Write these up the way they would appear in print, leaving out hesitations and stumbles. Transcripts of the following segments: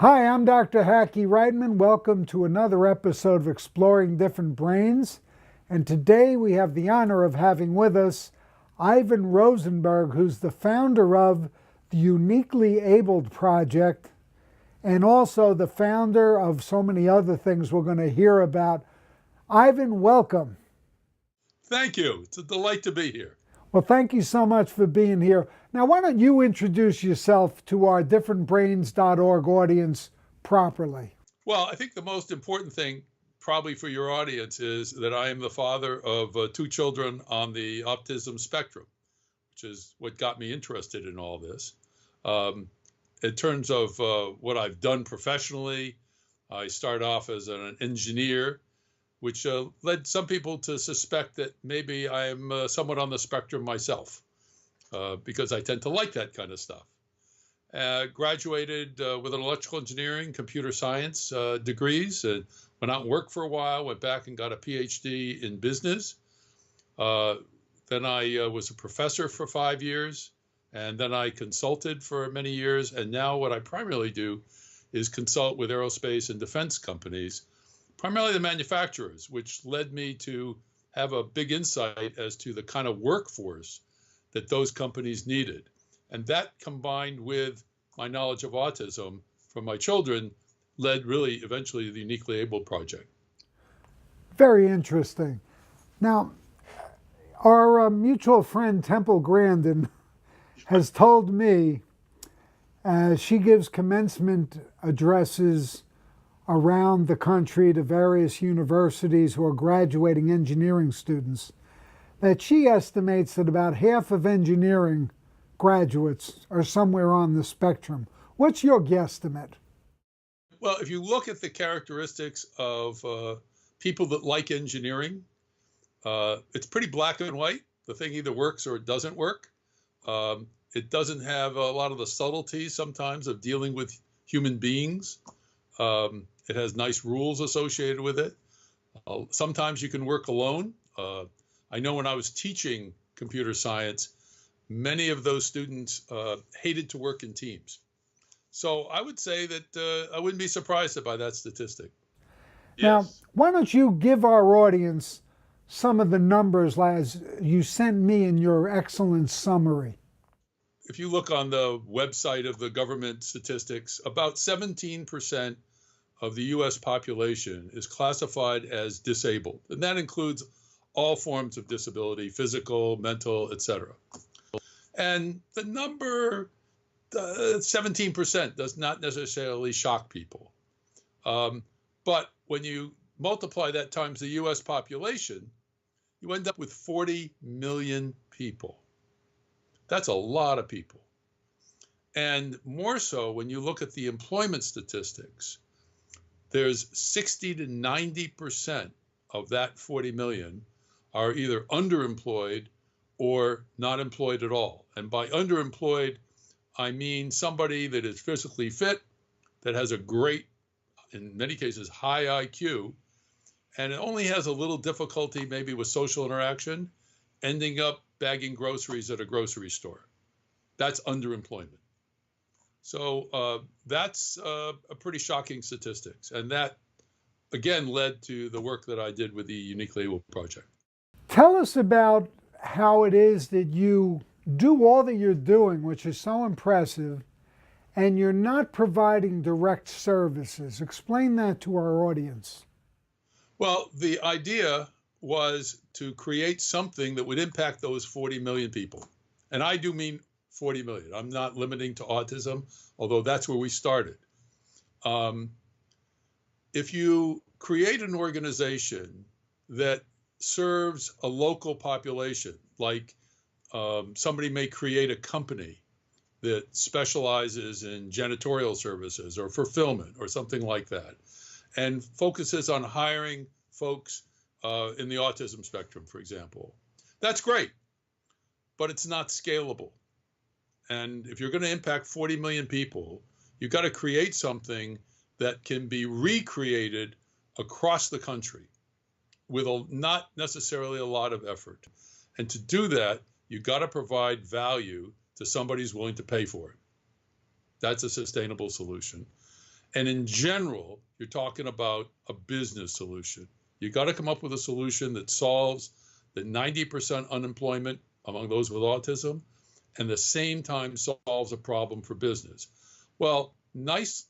Hi, I'm Dr. Hackie Reitman. Welcome to another episode of Exploring Different Brains. And today we have the honor of having with us Ivan Rosenberg, who's the founder of the Uniquely Abled Project and also the founder of so many other things we're going to hear about. Ivan, welcome. Thank you. It's a delight to be here. Well, thank you so much for being here. Now, why don't you introduce yourself to our differentbrains.org audience properly? Well, I think the most important thing probably for your audience is that I am the father of two children on the autism spectrum, which is what got me interested in all this. In terms of what I've done professionally, I started off as an engineer, which led some people to suspect that maybe I am somewhat on the spectrum myself, because I tend to like that kind of stuff. Graduated with an electrical engineering, computer science degrees, and went out and worked for a while, went back and got a PhD in business. Then I was a professor for 5 years, and then I consulted for many years. And now what I primarily do is consult with aerospace and defense companies, primarily the manufacturers, which led me to have a big insight as to the kind of workforce that those companies needed. And that combined with my knowledge of autism from my children led really eventually to the Uniquely Able Project. Very interesting. Now, our mutual friend Temple Grandin has told me she gives commencement addresses around the country to various universities who are graduating engineering students, that she estimates that about half of engineering graduates are somewhere on the spectrum. What's your guesstimate? Well, if you look at the characteristics of people that like engineering, it's pretty black and white. The thing either works or it doesn't work. It doesn't have a lot of the subtleties sometimes of dealing with human beings. It has nice rules associated with it. Sometimes you can work alone. I know when I was teaching computer science, many of those students hated to work in teams. So I would say that I wouldn't be surprised by that statistic. Now, Yes. why don't you give our audience some of the numbers as you sent me in your excellent summary? If you look on the website of the government statistics, about 17% of the US population is classified as disabled. And that includes all forms of disability, physical, mental, etc. And the number 17% does not necessarily shock people. But when you multiply that times the US population, you end up with 40 million people. That's a lot of people. And more so when you look at the employment statistics, there's 60 to 90% of that 40 million are either underemployed or not employed at all. And by underemployed, I mean somebody that is physically fit, that has a great, in many cases, high IQ, and it only has a little difficulty maybe with social interaction, ending up bagging groceries at a grocery store. That's underemployment. So that's a pretty shocking statistics. And that, again, led to the work that I did with the Uniquely Able Project. Tell us about how it is that you do all that you're doing, which is so impressive, and you're not providing direct services. Explain that to our audience. Well, the idea was to create something that would impact those 40 million people. And I do mean 40 million. I'm not limiting to autism, although that's where we started. If you create an organization that serves a local population, like somebody may create a company that specializes in janitorial services or fulfillment or something like that, and focuses on hiring folks in the autism spectrum, for example. That's great, but it's not scalable. And if you're going to impact 40 million people, you've got to create something that can be recreated across the country with not necessarily a lot of effort. And to do that, you've got to provide value to somebody who's willing to pay for it. That's a sustainable solution. And in general, you're talking about a business solution. You got to come up with a solution that solves the 90% unemployment among those with autism and at the same time solves a problem for business. Well, nice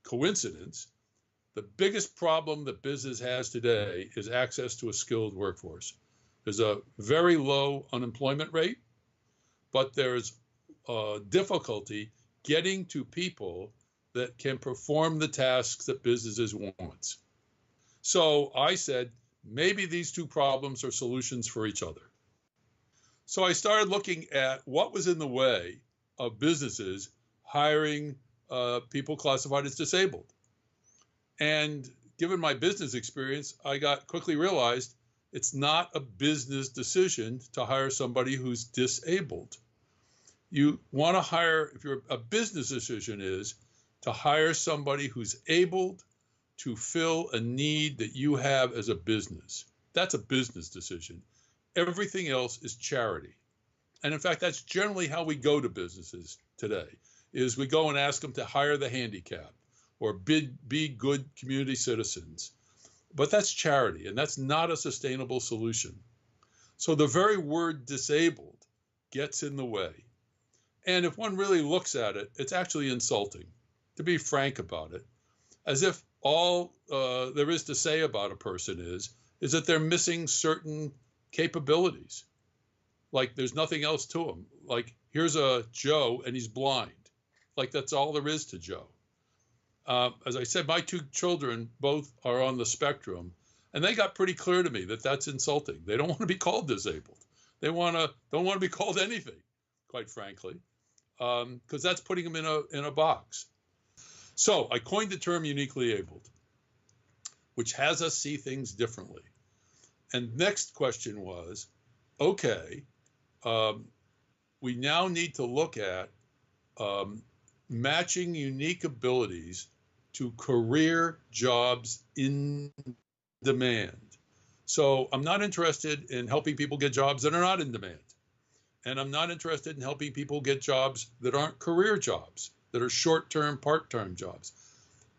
coincidence. The biggest problem that business has today is access to a skilled workforce. There's a very low unemployment rate, but there's difficulty getting to people that can perform the tasks that businesses want. So I said, maybe these two problems are solutions for each other. So I started looking at what was in the way of businesses hiring people classified as disabled. And given my business experience, I quickly realized it's not a business decision to hire somebody who's disabled. You want to hire, if a business decision is to hire somebody who's able to fill a need that you have as a business. That's a business decision. Everything else is charity. And in fact, that's generally how we go to businesses today, is we go and ask them to hire the handicapped or be good community citizens. But that's charity, and that's not a sustainable solution. So the very word disabled gets in the way. And if one really looks at it, it's actually insulting, to be frank about it, as if all there is to say about a person is that they're missing certain capabilities. Like there's nothing else to him. Like here's a Joe and he's blind. Like that's all there is to Joe. As I said, my two children both are on the spectrum, and they got pretty clear to me that that's insulting. They don't want to be called disabled. They don't want to be called anything, quite frankly, because that's putting them in a box. So I coined the term uniquely abled, which has us see things differently. And next question was, okay, we now need to look at matching unique abilities to career jobs in demand. So I'm not interested in helping people get jobs that are not in demand. And I'm not interested in helping people get jobs that aren't career jobs, that are short-term, part-time jobs.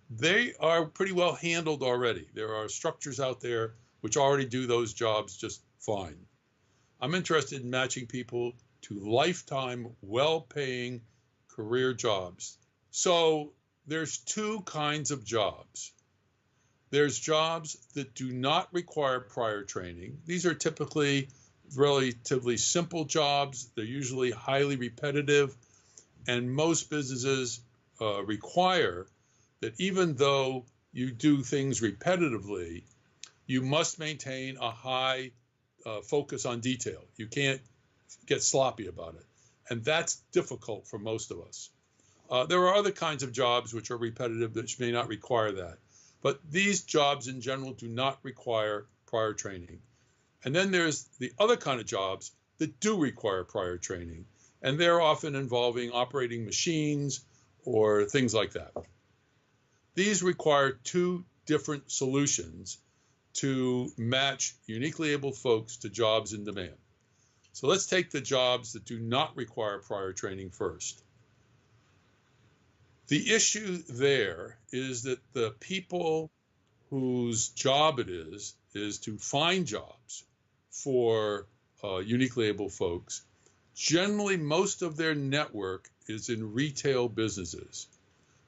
They are pretty well handled already. There are structures out there which already do those jobs just fine. I'm interested in matching people to lifetime, well-paying career jobs. So there's two kinds of jobs. There's jobs that do not require prior training. These are typically relatively simple jobs. They're usually highly repetitive, and most businesses require that even though you do things repetitively, you must maintain a high focus on detail. You can't get sloppy about it. And that's difficult for most of us. There are other kinds of jobs which are repetitive that may not require that. But these jobs in general do not require prior training. And then there's the other kind of jobs that do require prior training. And they're often involving operating machines or things like that. These require two different solutions to match uniquely abled folks to jobs in demand. So let's take the jobs that do not require prior training first. The issue there is that the people whose job it is to find jobs for uniquely abled folks. Generally, most of their network is in retail businesses.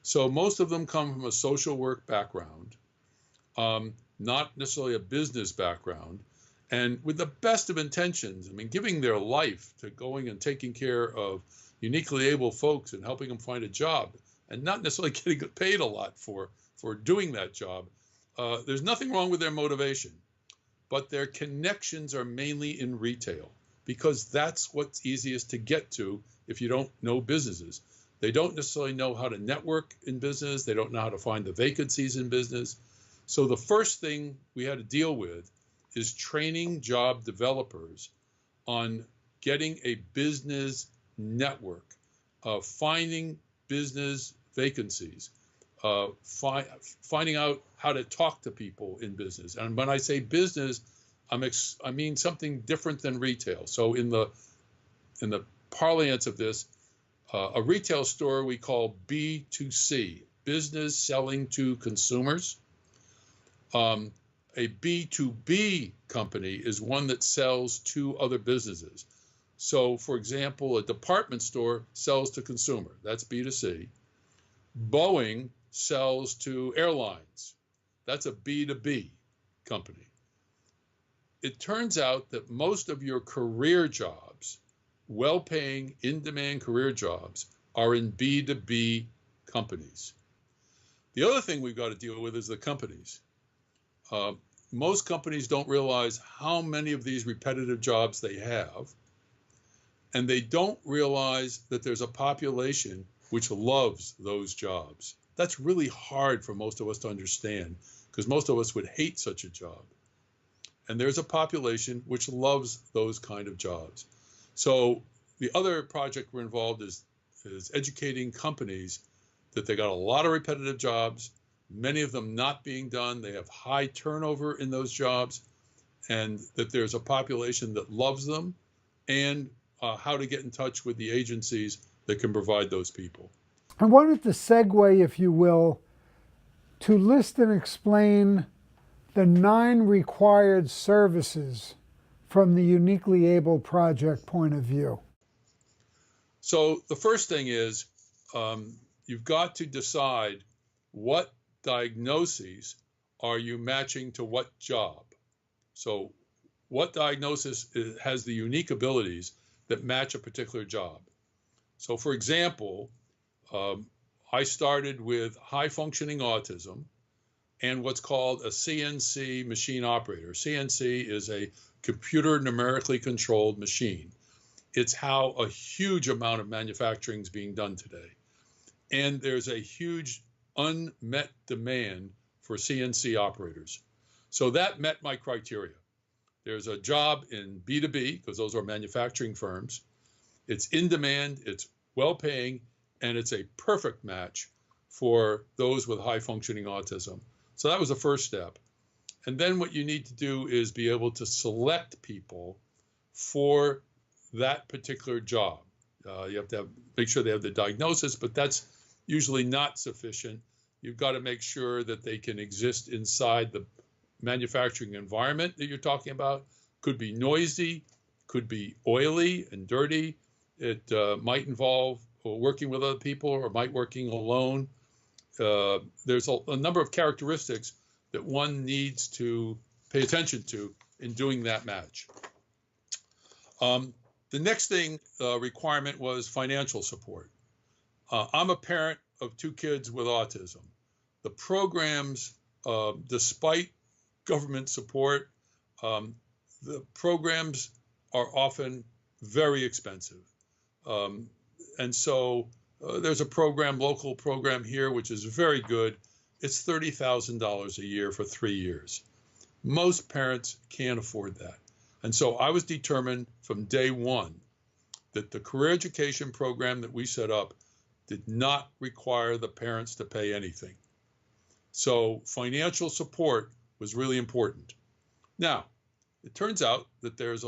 So most of them come from a social work background, not necessarily a business background, and with the best of intentions. I mean, giving their life to going and taking care of uniquely able folks and helping them find a job, and not necessarily getting paid a lot for doing that job. There's nothing wrong with their motivation, but their connections are mainly in retail because that's what's easiest to get to if you don't know businesses. They don't necessarily know how to network in business. They don't know how to find the vacancies in business. So the first thing we had to deal with is training job developers on getting a business network, finding business vacancies, finding out how to talk to people in business. And when I say business, I mean something different than retail. So in the parlance of this, a retail store we call B2C, business selling to consumers. A B2B company is one that sells to other businesses. So, for example, a department store sells to consumer. That's B2C. Boeing sells to airlines. That's a B2B company. It turns out that most of your career jobs, well-paying, in-demand career jobs, are in B2B companies. The other thing we've got to deal with is the companies. Most companies don't realize how many of these repetitive jobs they have, and they don't realize that there's a population which loves those jobs. That's really hard for most of us to understand, because most of us would hate such a job. And there's a population which loves those kind of jobs. So the other project we're involved is educating companies that they got a lot of repetitive jobs, many of them not being done. They have high turnover in those jobs, and that there's a population that loves them, and how to get in touch with the agencies that can provide those people. I wanted to segue, if you will, to list and explain the 9 required services from the Uniquely Able Project point of view. So the first thing is you've got to decide what diagnoses are you matching to what job. So what diagnosis has the unique abilities that match a particular job. So for example, I started with high functioning autism and what's called a CNC machine operator. CNC is a computer numerically controlled machine. It's how a huge amount of manufacturing is being done today. And there's a huge unmet demand for CNC operators. So that met my criteria. There's a job in B2B, because those are manufacturing firms. It's in demand, it's well-paying, and it's a perfect match for those with high functioning autism. So that was the first step. And then what you need to do is be able to select people for that particular job. You have to make sure they have the diagnosis, but that's usually not sufficient. You've got to make sure that they can exist inside the manufacturing environment that you're talking about. Could be noisy, could be oily and dirty. It might involve working with other people or might working alone. There's a number of characteristics that one needs to pay attention to in doing that match. The next thing requirement was financial support. I'm a parent of 2 kids with autism. The programs, despite government support, the programs are often very expensive. And so there's a program, local program here, which is very good. It's $30,000 a year for 3 years. Most parents can't afford that. And so I was determined from day one that the career education program that we set up did not require the parents to pay anything. So financial support was really important. Now, it turns out that there's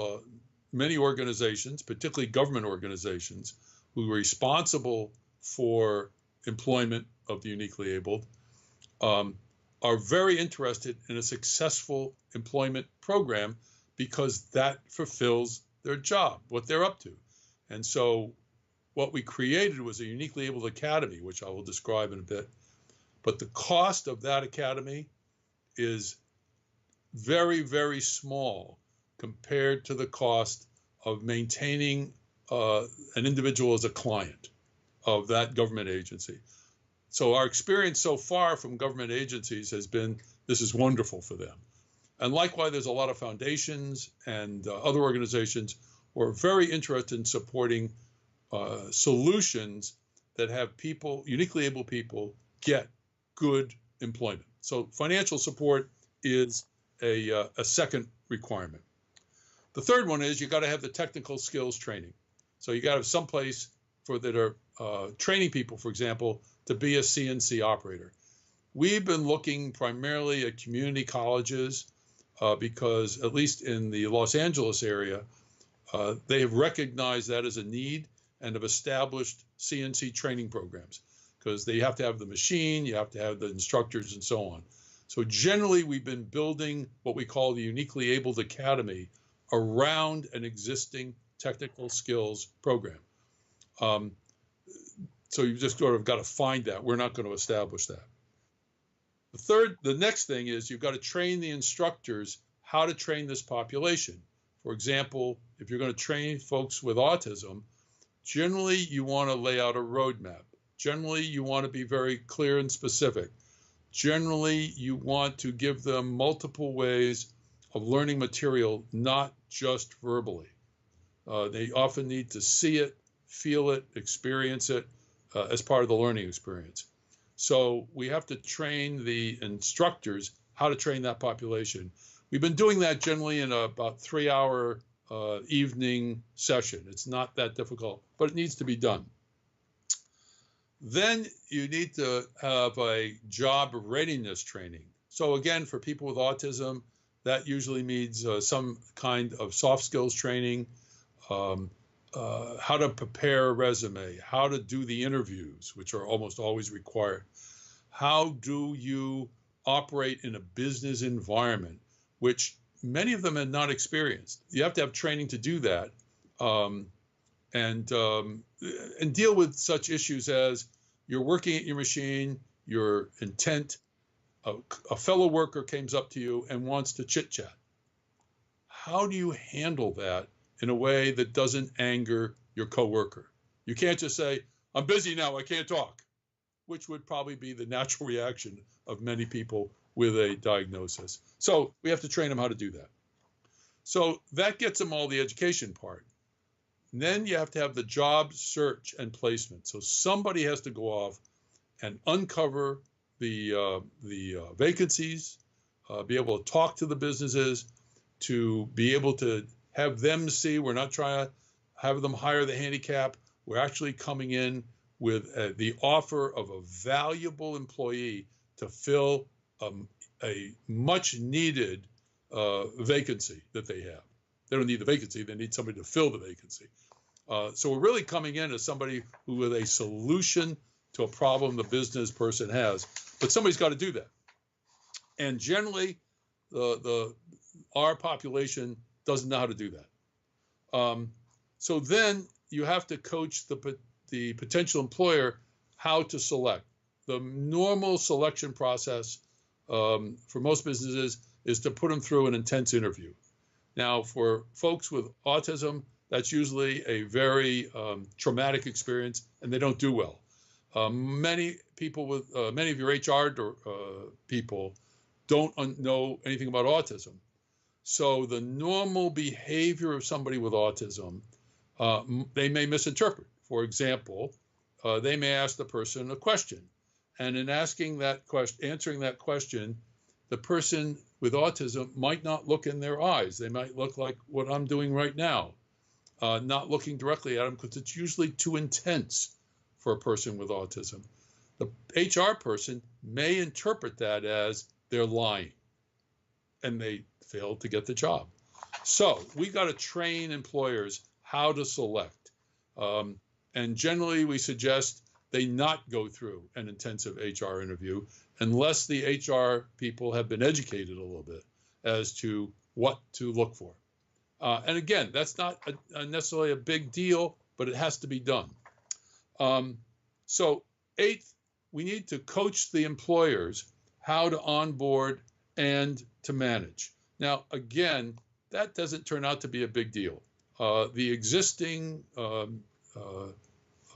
many organizations, particularly government organizations, who are responsible for employment of the uniquely abled, are very interested in a successful employment program because that fulfills their job, what they're up to. And so what we created was a uniquely abled academy, which I will describe in a bit. But the cost of that academy is very, very small compared to the cost of maintaining an individual as a client of that government agency. So our experience so far from government agencies has been, this is wonderful for them. And likewise, there's a lot of foundations and other organizations who are very interested in supporting solutions that have people, uniquely able people, get good employment. So financial support is a second requirement. The third one is you got to have the technical skills training. So you got to have some place that are training people, for example, to be a CNC operator. We've been looking primarily at community colleges because, at least in the Los Angeles area, they have recognized that as a need and have established CNC training programs. because they have to have the machine, you have to have the instructors and so on. So generally, we've been building what we call the Uniquely Abled Academy around an existing technical skills program. So you've just sort of got to find that. We're not going to establish that. The next thing is you've got to train the instructors how to train this population. For example, if you're going to train folks with autism, generally you want to lay out a roadmap. Generally, you want to be very clear and specific. Generally, you want to give them multiple ways of learning material, not just verbally. They often need to see it, feel it, experience it as part of the learning experience. So we have to train the instructors how to train that population. We've been doing that generally in about 3-hour evening session. It's not that difficult, but it needs to be done. Then you need to have a job readiness training. So again, for people with autism, that usually means some kind of soft skills training, how to prepare a resume, how to do the interviews, which are almost always required. How do you operate in a business environment, which many of them had not experienced. You have to have training to do that, and deal with such issues as you're working at your machine, your intent, a fellow worker comes up to you and wants to chit chat. How do you handle that in a way that doesn't anger your coworker? You can't just say, "I'm busy now, I can't talk," which would probably be the natural reaction of many people with a diagnosis. So we have to train them how to do that. So that gets them all the education part. And then you have to have the job search and placement. So somebody has to go off and uncover the vacancies, be able to talk to the businesses, to be able to have them see we're not trying to have them hire the handicap. We're actually coming in with the offer of a valuable employee to fill a much needed vacancy that they have. They don't need the vacancy, they need somebody to fill the vacancy. So we're really coming in as somebody who with a solution to a problem the business person has, but somebody's got to do that. And generally, our population doesn't know how to do that. So then you have to coach the potential employer how to select. The normal selection process for most businesses is to put them through an intense interview. Now, for folks with autism, that's usually a very traumatic experience, and they don't do well. Many people with many of your HR people don't know anything about autism. So the normal behavior of somebody with autism, they may misinterpret. For example, they may ask the person a question, and in answering that question, the person with autism might not look in their eyes. They might look like what I'm doing right now, not looking directly at them because it's usually too intense for a person with autism. The HR person may interpret that as they're lying, and they failed to get the job. So we got to train employers how to select. And generally, we suggest they not go through an intensive HR interview unless the HR people have been educated a little bit as to what to look for. And again, that's not necessarily a big deal, but it has to be done. So eighth, we need to coach the employers how to onboard and to manage. Now, again, that doesn't turn out to be a big deal. The existing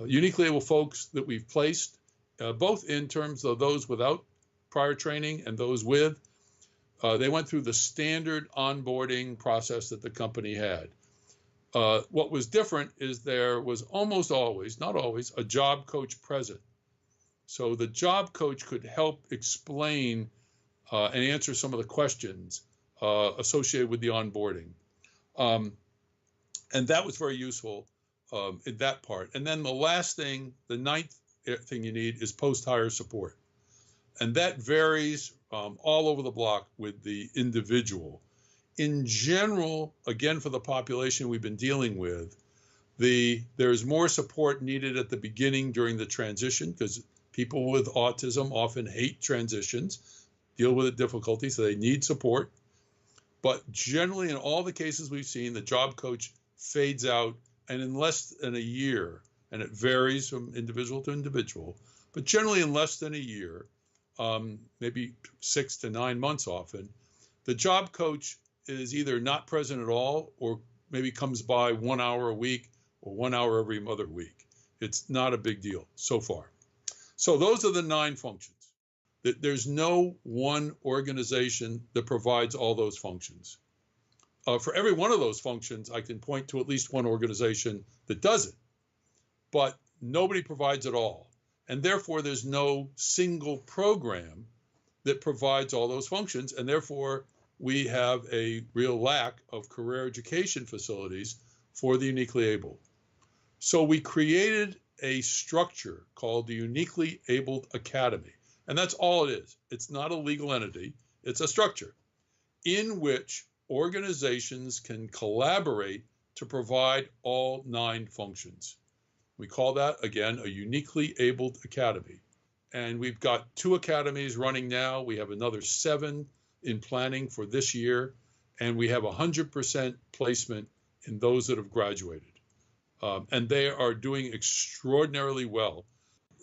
uniquely able folks that we've placed, both in terms of those without prior training and those with, they went through the standard onboarding process that the company had. What was different is there was almost always, not always, a job coach present. So the job coach could help explain and answer some of the questions associated with the onboarding. And that was very useful in that part. And then the last thing, the ninth thing you need is post-hire support. And that varies all over the block with the individual. In general, again, for the population we've been dealing with, there's more support needed at the beginning during the transition because People with autism often hate transitions, deal with it difficulty, so they need support. But generally, in all the cases we've seen, the job coach fades out, and in less than a year, and it varies from individual to individual, but generally in less than a year, maybe 6 to 9 months often, the job coach is either not present at all or maybe comes by 1 hour a week or 1 hour every other week. It's not a big deal so far. So those are the 9 functions. There's no one organization that provides all those functions. For every one of those functions, I can point to at least one organization that does it, but nobody provides it all. And therefore, there's no single program that provides all those functions. And therefore, we have a real lack of career education facilities for the uniquely abled. So we created a structure called the Uniquely Abled Academy. And that's all it is. It's not a legal entity. It's a structure in which organizations can collaborate to provide all 9 functions. We call that, again, a Uniquely Abled Academy. And we've got 2 academies running now. We have another 7 in planning for this year. And we have 100% placement in those that have graduated. And they are doing extraordinarily well.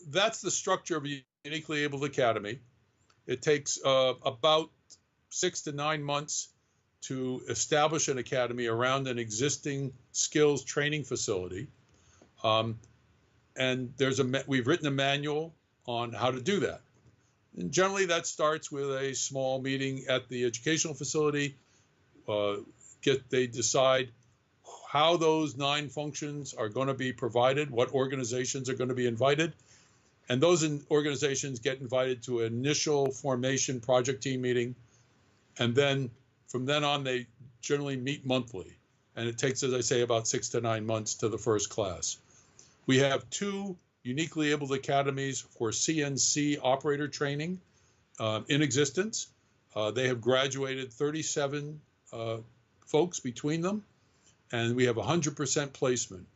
That's the structure of a Uniquely Abled Academy. It takes about 6 to 9 months to establish an academy around an existing skills training facility. And we've written a manual on how to do that. And generally that starts with a small meeting at the educational facility. They decide how those 9 functions are going to be provided, what organizations are going to be invited. And those organizations get invited to an initial formation project team meeting. And then from then on, they generally meet monthly. And it takes, as I say, about 6 to 9 months to the first class. We have 2 Uniquely Abled Academies for CNC operator training in existence. They have graduated 37 folks between them, and we have 100% placement.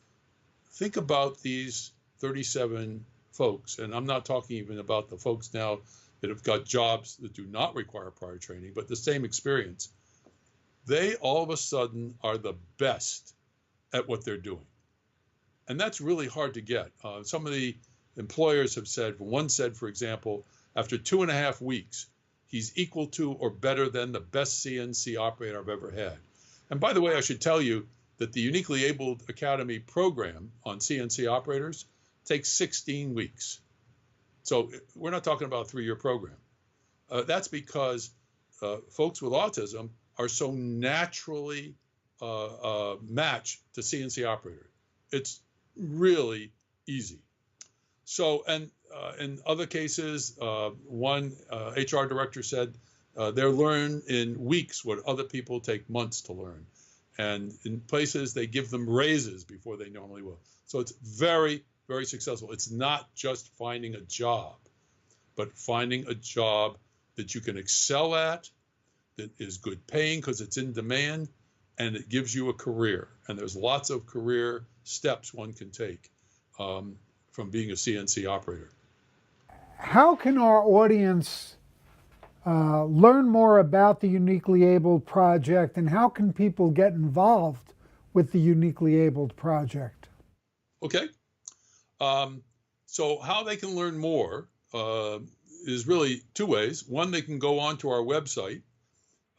Think about these 37 folks, and I'm not talking even about the folks now that have got jobs that do not require prior training, but the same experience. They all of a sudden are the best at what they're doing. And that's really hard to get. Some of the employers have said, one said, for example, after 2.5 weeks, he's equal to or better than the best CNC operator I've ever had. And by the way, I should tell you that the Uniquely Abled Academy program on CNC operators takes 16 weeks. So we're not talking about a 3-year program. That's because folks with autism are so naturally matched to CNC operator. It's really easy. So, and in other cases, one HR director said they'll learn in weeks what other people take months to learn. And in places, they give them raises before they normally will. So it's very, very successful. It's not just finding a job, but finding a job that you can excel at, that is good paying because it's in demand, and it gives you a career. And there's lots of career steps one can take from being a CNC operator. How can our audience learn more about the Uniquely Abled Project, and how can people get involved with the Uniquely Abled Project? Okay. So how they can learn more is really 2 ways. One, they can go on to our website,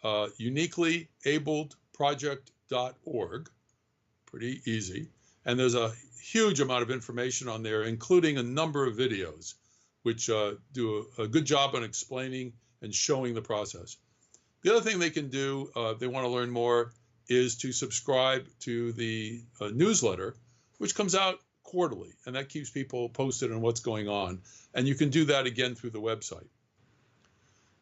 uniquelyabledproject.org. Pretty easy. And there's a huge amount of information on there, including a number of videos, which do a good job on explaining and showing the process. The other thing they can do, if they want to learn more, is to subscribe to the newsletter, which comes out quarterly, and that keeps people posted on what's going on. And you can do that again through the website.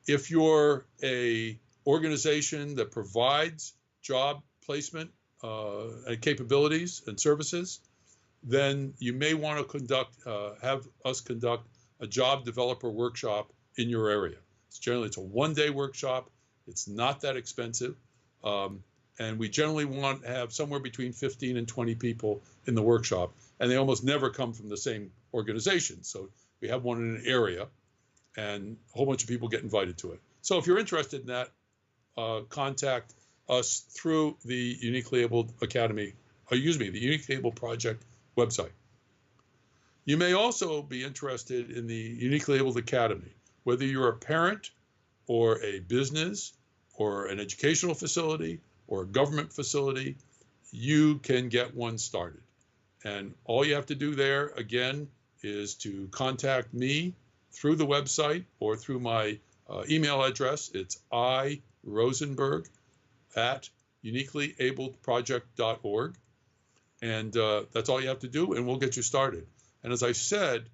If you're a organization that provides job placement and capabilities and services, then you may want to have us conduct a job developer workshop in your area. It's a 1-day workshop. It's not that expensive. And we generally want to have somewhere between 15 and 20 people in the workshop. And they almost never come from the same organization. So we We have one in an area, and a whole bunch of people get invited to it. So if you're interested in that, contact us through the Uniquely Abled Academy, the Uniquely Abled Project website. You may also be interested in the Uniquely Abled Academy, whether you're a parent or a business or an educational facility or a government facility, you can get one started. And all you have to do there, again, is to contact me through the website or through my email address. It's irosenberg@uniquelyabledproject.org. And that's all you have to do, and we'll get you started. And as I said,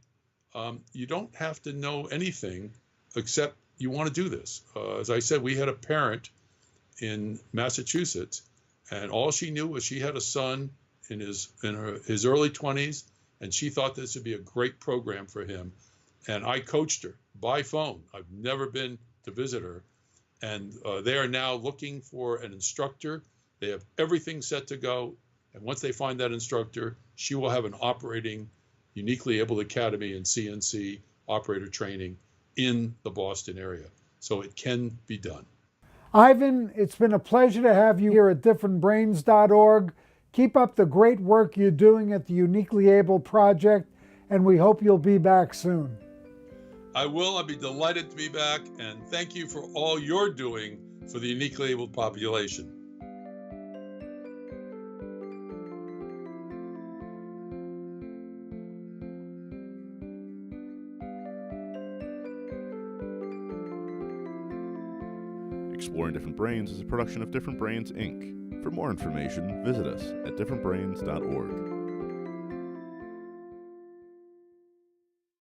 you don't have to know anything except you want to do this. As I said, we had a parent in Massachusetts, and all she knew was she had a son in his early 20s, and she thought this would be a great program for him. And I coached her by phone. I've never been to visit her. And they are now looking for an instructor. They have everything set to go. And once they find that instructor, she will have an operating Uniquely Abled Academy and CNC operator training in the Boston area. So it can be done. Ivan, it's been a pleasure to have you here at differentbrains.org. Keep up the great work you're doing at the Uniquely Abled Project, and we hope you'll be back soon. I will. I'll be delighted to be back, and thank you for all you're doing for the uniquely abled population. Exploring Different Brains is a production of Different Brains, Inc. For more information, visit us at differentbrains.org.